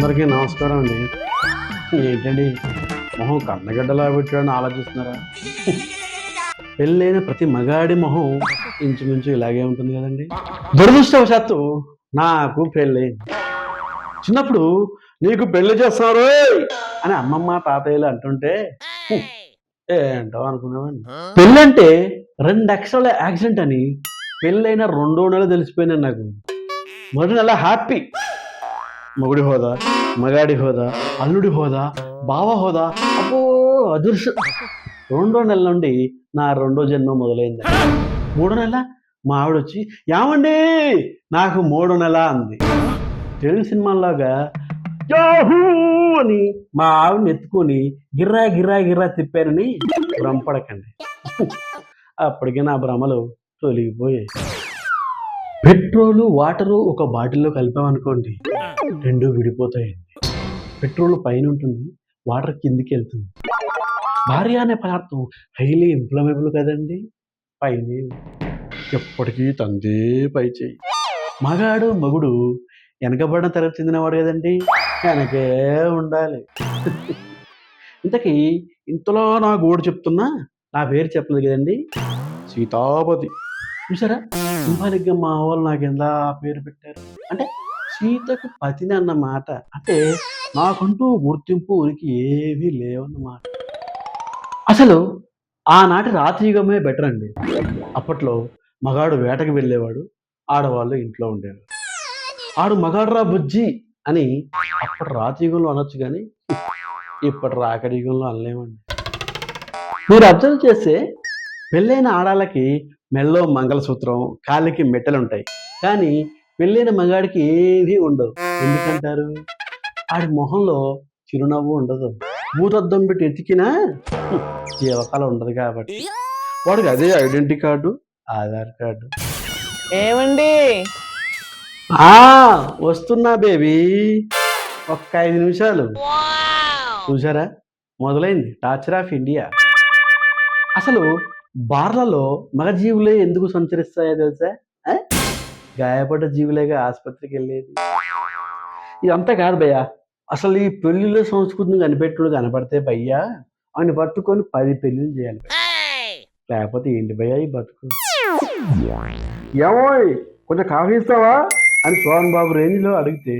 అందరికీ నమస్కారం అండి. ఏంటండి మొహం కన్నగడ్డలా పెట్టాడని ఆలోచిస్తున్నారా? పెళ్ళైన ప్రతి మగాడి మొహం ఇంచుమించు ఇలాగే ఉంటుంది కదండి. దురదృష్టవశాత్తు నాకు పెళ్ళైంది. చిన్నప్పుడు నీకు పెళ్లి చేస్తారు అని అమ్మమ్మ తాతయ్యలు అంటుంటే ఏంటో అనుకునేవాడిని. పెళ్ళంటే 2 అక్షరాల యాక్సిడెంట్ అని పెళ్ళైన 2వ నెల తెలిసిపోయింది నాకు. మొదటి నెల హ్యాపీ, మొగుడి హోదా, మగాడి హోదా, అల్లుడి హోదా, బావ హోదా, అబ్బో అదృష్టం. 2వ నెల నుండి నా 2వ జన్మ మొదలైంది. 3వ నెల మా ఆవిడ వచ్చి ఏమండి నాకు 3వ నెల అంది. తెలుగు సినిమాల్లాగా యాహూ అని మా ఆవిడని ఎత్తుకొని గిర్రా గిర్రా గిర్రా తిప్పారని భ్రమపడకండి. అప్పటికే నా భ్రమలు తొలగిపోయాయి. పెట్రోలు వాటరు ఒక బాటిల్లో కలిపామనుకోండి, 2 విడిపోతాయండి. పెట్రోల్ పైన ఉంటుంది, వాటర్ కిందికి వెళ్తుంది. భార్య అనే పదార్థం హైలీ ఇన్ఫ్లమేబుల్ కదండి, పైన ఎప్పటికీ తందే పై చేయి. మగాడు మగుడు వెనకబడిన తరగతి చెందినవాడు కదండి, వెనకే ఉండాలి. ఇంతకీ ఇంతలో నా గోడు చెప్తున్నా నా పేరు చెప్పలేదు కదండి, సీతాపతి. చూసారా సింబాలిక్గా మా వాళ్ళు నాకు ఎలా పేరు పెట్టారు అంటే సీతకు పతిని అన్నమాట. అంటే నాకంటూ గుర్తింపు ఉనికి ఏమీ లేవన్నమాట. అసలు ఆనాటి రాత్రియుగమే బెటర్ అండి. అప్పట్లో మగాడు వేటకు వెళ్ళేవాడు, ఆడవాళ్ళు ఇంట్లో ఉండేవారు. ఆడు మగాడ్రా బుజ్జి అని అప్పటి రాత్రియుగంలో అనొచ్చు, కానీ ఇప్పటి రాకడి యుగంలో అనలేమండి. మీరు అబ్జర్వ్ చేస్తే పెళ్ళైన ఆడాలకి మెల్లో మంగళసూత్రం, కాళ్ళకి మెట్టెలు ఉంటాయి, కానీ పెళ్ళైన మగాడికి ఏవీ ఉండవు. ఎందుకంటారు? ఆడి మొహంలో చిరునవ్వు ఉండదు. భూతద్దం పెట్టి ఎతికినా జీవకాలం ఉండదు కాబట్టి. వాడికి అదే ఐడెంటిటీ కార్డు, ఆధార్ కార్డు. ఏమండి వస్తున్నా బేబీ, ఒక్క 5 నిమిషాలు. చూసారా మొదలైంది టార్చర్ ఆఫ్ ఇండియా. అసలు బార్లలో మగ జీవులే ఎందుకు సంచరిస్తాయో తెలుసా? గాయపడ్డ జీవులేగా ఆసుపత్రికి వెళ్ళేది. ఇదంతా కాదు భయ్యా, అసలు ఈ పెళ్లిళ్ళ సంస్కృతిని కనిపెట్టుడు కనపడితే భయ్యా ఆయన పట్టుకొని 10 పెళ్లిళ్ళు చేయాలి. లేకపోతే ఏంటి భయ్యా ఈ బతుకు? ఏమోయ్ కొంచెం కాఫీ ఇస్తావా అని సోహన్ బాబు రేంజ్లో అడిగితే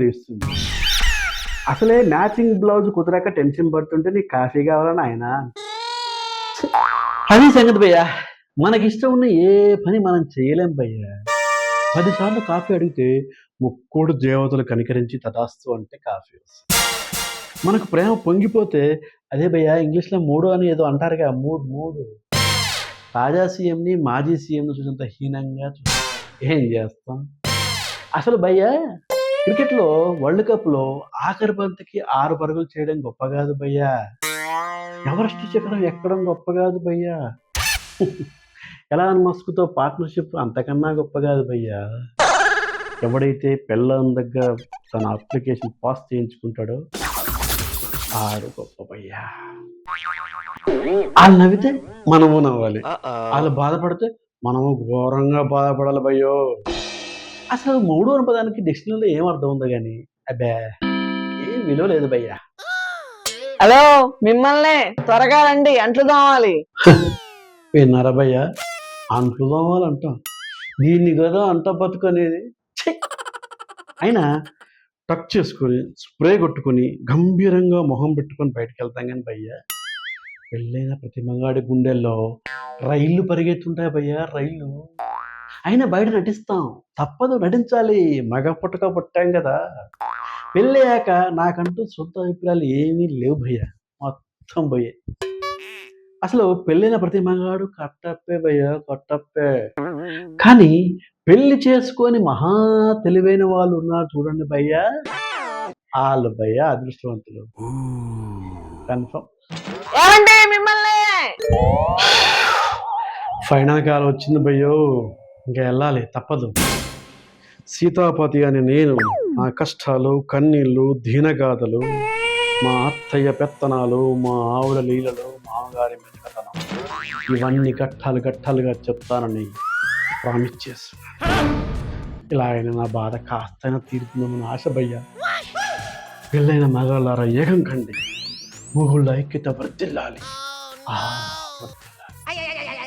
లేస్తుంది. అసలే మ్యాచింగ్ బ్లౌజ్ కుదరక టెన్షన్ పడుతుంటే నీకు కాఫీ కావాలని ఆయన. అది సంగతి భయ్యా, మనకిష్టం ఉన్న ఏ పని మనం చేయలేం భయ్యా. 10 సార్లు కాఫీ అడిగితే 3 దేవతలు కనికరించి తదాస్తు అంటే కాఫీ వస్తుంది. మనకు ప్రేమ పొంగిపోతే అదే భయ్యా ఇంగ్లీష్లో 3 అని ఏదో అంటారుగా, 3 తాజా సీఎంని మాజీ సీఎంని చూసినంత హీనంగా చూస్తాం. ఏం చేస్తాం? అసలు భయ్యా క్రికెట్లో వరల్డ్ కప్లో ఆఖరి బంతికి 6 పరుగులు చేయడం గొప్ప కాదు భయ్యా, ఎవరెస్ట్ శిఖరం ఎక్కడం గొప్ప కాదు భయ్యా, ఎలాన్ మస్క్తో పార్ట్నర్షిప్ అంతకన్నా గొప్ప కాదు భయ్యా. ఎవడైతే పెళ్ళాం దగ్గర తన అప్లికేషన్ పాస్ చేయించుకుంటాడో ఆడు గొప్ప భయ్యా. వాళ్ళు నవ్వితే మనము నవ్వాలి, వాళ్ళు బాధపడితే మనము ఘోరంగా బాధపడాలి భయ్యో. అసలు 3 అనే పదానికి డిక్షనరీలో ఏం అర్థం ఉందో కానీ అబ్బే ఏం విలువ లేదు భయ్యా. హలో మిమ్మల్ని త్వరగా రండి, అంట్లు తోమాలి. విన్నారా భయ్యా, అంట్లు తోమాలంటాం, దీన్ని కదా అంట బతుకనేది. అయినా టక్ చేసుకొని స్ప్రే కొట్టుకొని గంభీరంగా మొహం పెట్టుకొని బయటకు వెళ్తాం కానీ భయ్యా, పెళ్ళైన ప్రతి మగాడి గుండెల్లో రైళ్ళు పరిగెత్తుంటాయి భయ్యా, రైళ్ళు. అయినా బయట నటిస్తాం, తప్పదు నటించాలి, మగ పుట్టక పుట్టాం కదా. పెళ్ళయ్యాక నాకంటూ సొంత అభిప్రాయాలు ఏమీ లేవు భయ్యా, మొత్తం భయ్యే. అసలు పెళ్ళైన ప్రతి మగాడు కట్టప్పే భయ్యా, కట్టప్పే. కానీ పెళ్లి చేసుకొని మహా తెలివైన వాళ్ళు ఉన్నారు చూడండి భయ్యా, వాళ్ళు భయ్యా అదృష్టవంతులు కన్ఫర్మ్. ఏమండి మిమ్మల్ని? ఫైనల్ కాల్ వచ్చింది భయ్యో, ఇంకా వెళ్ళాలి తప్పదు. సీతాపతి అని నేను నా కష్టాలు, కన్నీళ్ళు, దీనగాథలు, మా అత్తయ్య పెత్తనాలు, మా ఆవిడ లీలలు, మామగారి మెత్తనం, ఇవన్నీ కట్టాలుగా చెప్తానని ప్రామిస్ చేస్తున్నాను. ఇలా అయినా నా బాధ కాస్తైనా తీరుతుందని ఆశ భయ్యా. పెళ్ళైన మగాళ్ళారా ఏకం కండి మొగుళ్ళ ఐక్యత వర్ధిల్లాలి. వర్ధిల్లాలి.